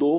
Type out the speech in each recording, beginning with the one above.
2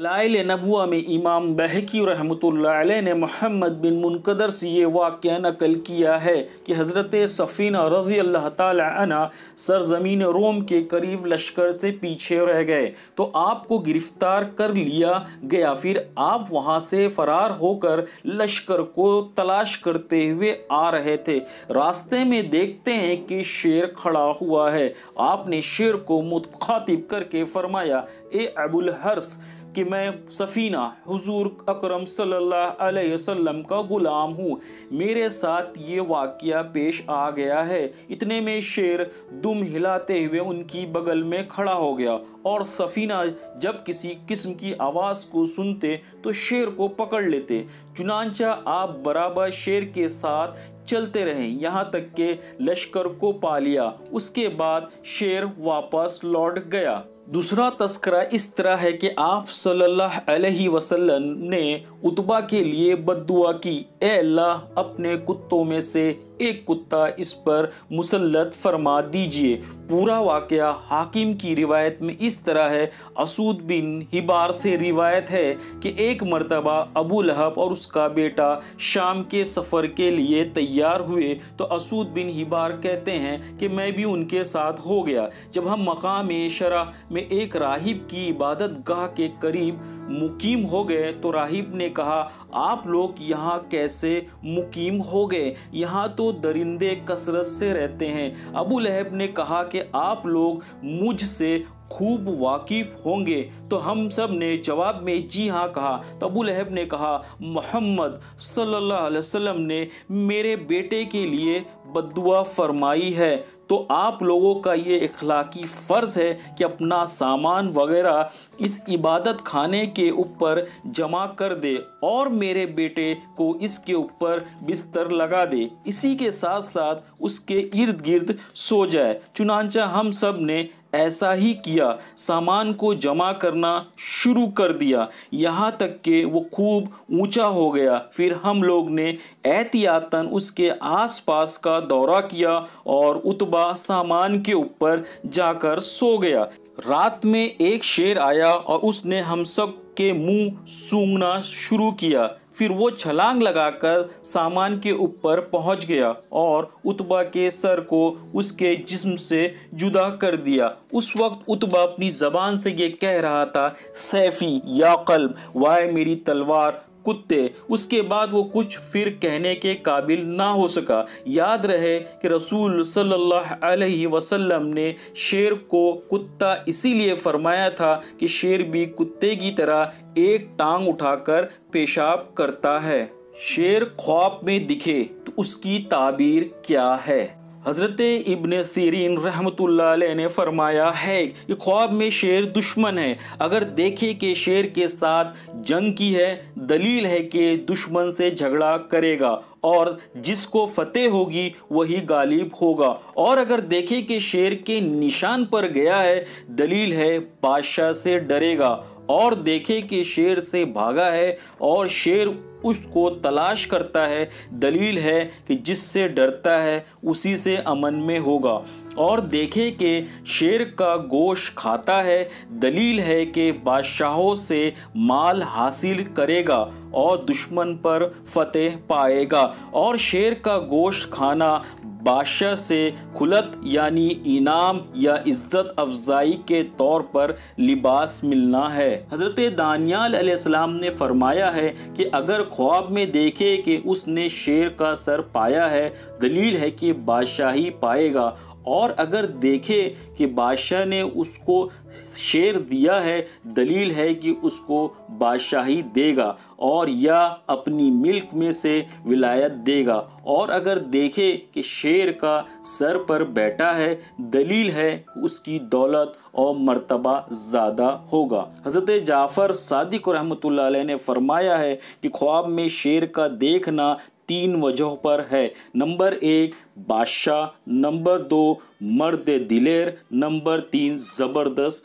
दलाइल नबुवा में इमाम बहकी रहमतुल्लाह अलैह ने मोहम्मद बिन मुनकदर से ये वाक़या नकल किया है कि हज़रत सफ़ीना रज़ी अल्लाह ताला अन्हा सरज़मीन रोम के करीब लश्कर से पीछे रह गए तो आपको गिरफ्तार कर लिया गया। फिर आप वहाँ से फ़रार होकर लश्कर को तलाश करते हुए आ रहे थे। रास्ते में देखते हैं कि शेर खड़ा हुआ है। आपने शेर को मुखातिब करके फरमाया, ए अबुल हर्स कि मैं सफ़ीना हुजूर अकरम सल्लल्लाहु अलैहि वसल्लम का ग़ुलाम हूँ, मेरे साथ ये वाक़या पेश आ गया है। इतने में शेर दुम हिलाते हुए उनकी बगल में खड़ा हो गया और सफ़ीना जब किसी किस्म की आवाज़ को सुनते तो शेर को पकड़ लेते। चुनांचा आप बराबर शेर के साथ चलते रहे यहाँ तक के लश्कर को पा लिया। उसके बाद शेर वापस लौट गया। दूसरा तस्करा इस तरह है कि आप सल्लल्लाहु अलैहि वसल्लम ने उतबा के लिए बद्दुआ की, ए अल्लाह अपने कुत्तों में से एक कुत्ता इस पर मुसल्लत फरमा दीजिए। पूरा वाक़या हाकिम की रिवायत में इस तरह है। असूद बिन हिबार से रिवायत है कि एक मर्तबा अबू लहब और उसका बेटा शाम के सफ़र के लिए तैयार हुए तो असूद बिन हिबार कहते हैं कि मैं भी उनके साथ हो गया। जब हम मकाम शरा में एक राहिब की इबादत गाह के करीब मुकीम हो गए तो राहिब ने कहा, आप लोग यहाँ कैसे मुकीम हो गए? यहाँ तो दरिंदे कसरत से रहते हैं। अबू लहब ने कहा कि आप लोग मुझसे खूब वाकिफ होंगे। तो हम सब ने जवाब में जी हाँ कहा। तो अबू लहब ने कहा, मोहम्मद सल्लल्लाहु अलैहि वसल्लम ने मेरे बेटे के लिए बद्दुआ फरमाई है, तो आप लोगों का ये इखलाकी फ़र्ज़ है कि अपना सामान वगैरह इस इबादत खाने के ऊपर जमा कर दे और मेरे बेटे को इसके ऊपर बिस्तर लगा दे, इसी के साथ साथ उसके इर्द गिर्द सो जाए। चुनांचा हम सब ने ऐसा ही किया, सामान को जमा करना शुरू कर दिया यहाँ तक कि वो खूब ऊंचा हो गया। फिर हम लोग ने एहतियातन उसके आसपास का दौरा किया और उतबा सामान के ऊपर जाकर सो गया। रात में एक शेर आया और उसने हम सब के मुंह सूंघना शुरू किया। फिर वो छलांग लगाकर सामान के ऊपर पहुंच गया और उतबा के सर को उसके जिस्म से जुदा कर दिया। उस वक्त उतबा अपनी ज़बान से ये कह रहा था, सैफ़ी या क़ल्ब, वाह मेरी तलवार कुत्ते। उसके बाद वो कुछ फिर कहने के काबिल ना हो सका। याद रहे कि रसूल सल्लल्लाहु अलैहि वसल्लम ने शेर को कुत्ता इसीलिए फरमाया था कि शेर भी कुत्ते की तरह एक टांग उठाकर पेशाब करता है। शेर ख्वाब में दिखे तो उसकी ताबीर क्या है? हज़रत इब्न सीरीन रहमतुल्लाह अलैह ने फरमाया है कि ख्वाब में शेर दुश्मन है। अगर देखे कि शेर के साथ जंग की है, दलील है कि दुश्मन से झगड़ा करेगा और जिसको फतेह होगी वही गालिब होगा। और अगर देखे कि शेर के निशान पर गया है, दलील है बादशाह से डरेगा। और देखे कि शेर से भागा है और शेर उसको तलाश करता है, दलील है कि जिससे डरता है उसी से अमन में होगा। और देखे कि शेर का गोश्त खाता है, दलील है कि बादशाहों से माल हासिल करेगा और दुश्मन पर फतेह पाएगा। और शेर का गोश्त खाना बादशाह से खुलत यानी इनाम या इज्जत अफजाई के तौर पर लिबास मिलना है। हज़रत दानियाल अलैहिस्सलाम ने फरमाया है कि अगर ख्वाब में देखे कि उसने शेर का सर पाया है, दलील है कि बादशाही पाएगा। और अगर देखे कि बादशाह ने उसको शेर दिया है, दलील है कि उसको बादशाही देगा और या अपनी मिल्क में से विलायत देगा। और अगर देखे कि शेर का सर पर बैठा है, दलील है कि उसकी दौलत और मर्तबा ज़्यादा होगा। हज़रत जाफ़र सादिक रहमतुल्लाह अलैह ने फरमाया है कि ख्वाब में शेर का देखना 3 वजहों पर है। नंबर 1 बादशाह, नंबर 2 मर्द दिलेर, नंबर 3 ज़बरदस्त